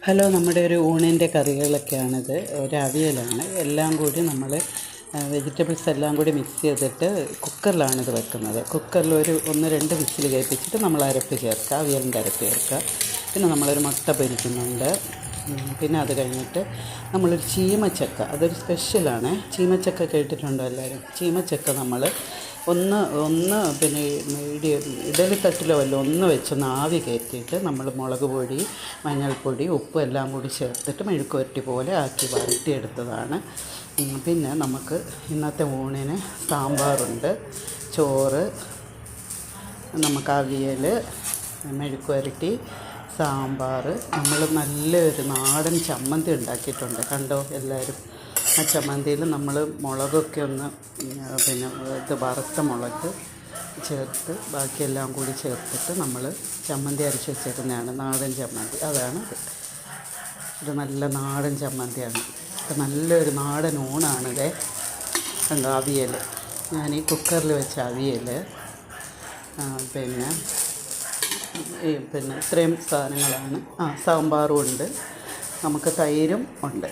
Hello, നമ്മുടെ ഒരു ഊണിൻ്റെ കറികളൊക്കെയാണിത്. ഒരു അവിയലാണ്. എല്ലാം കൂടി നമ്മൾ വെജിറ്റബിൾസ് എല്ലാം കൂടി മിക്സ് ചെയ്തിട്ട് കുക്കറിലാണിത് വെക്കുന്നത്. കുക്കറിൽ ഒരു 1-2 വിസിൽ കേൾപ്പിച്ചിട്ട് നമ്മൾ അരപ്പ് ചേർക്കുക, അവിയലിൻ്റെ അരപ്പ് ചേർക്കുക. പിന്നെ നമ്മളൊരു മുട്ട പൊരിക്കുന്നുണ്ട്. പിന്നെ അത് കഴിഞ്ഞിട്ട് നമ്മളൊരു ചീമച്ചക്ക, അതൊരു സ്പെഷ്യലാണ്. ചീമച്ചക്ക കേട്ടിട്ടുണ്ടോ എല്ലാവരും? ചീമച്ചക്ക നമ്മൾ ഒന്ന് പിന്നെ ഇഡലി തട്ടിലോ വല്ലോ ഒന്ന് വെച്ചൊന്ന് ആവി കയറ്റിയിട്ട് നമ്മൾ മുളക് പൊടി, മഞ്ഞൾപ്പൊടി, ഉപ്പും എല്ലാം കൂടി ചേർത്തിട്ട് മെഴുക്കുവരട്ടി പോലെ ആക്കി വരട്ടിയെടുത്തതാണ്. പിന്നെ നമുക്ക് ഇന്നത്തെ ഊണിന് സാമ്പാറുണ്ട്, ചോറ്, നമുക്ക് അവിയൽ, മെഴുക്കുവരട്ടി, സാമ്പാർ. നമ്മൾ നല്ലൊരു നാടൻ ചമ്മന്തി ഉണ്ടാക്കിയിട്ടുണ്ട്, കണ്ടോ എല്ലാവരും. ആ ചമ്മന്തിയിൽ നമ്മൾ മുളകൊക്കെ ഒന്ന് പിന്നെ വറുത്ത മുളക് ചേർത്ത് ബാക്കിയെല്ലാം കൂടി ചേർത്തിട്ട് നമ്മൾ ചമ്മന്തി അരച്ച് വെച്ചേക്കുന്നതാണ്, നാടൻ ചമ്മന്തി. അതാണ് ഇത് നല്ല നാടൻ ചമ്മന്തിയാണ്. ഇത് നല്ലൊരു നാടൻ ഊണാണിത്. കണ്ടോ അവിയൽ, ഞാൻ ഈ കുക്കറിൽ വെച്ച അവിയൽ. പിന്നെ ഇത്രയും സാധനങ്ങളാണ്. സാമ്പാറും ഉണ്ട്, നമുക്ക് തൈരും ഉണ്ട്.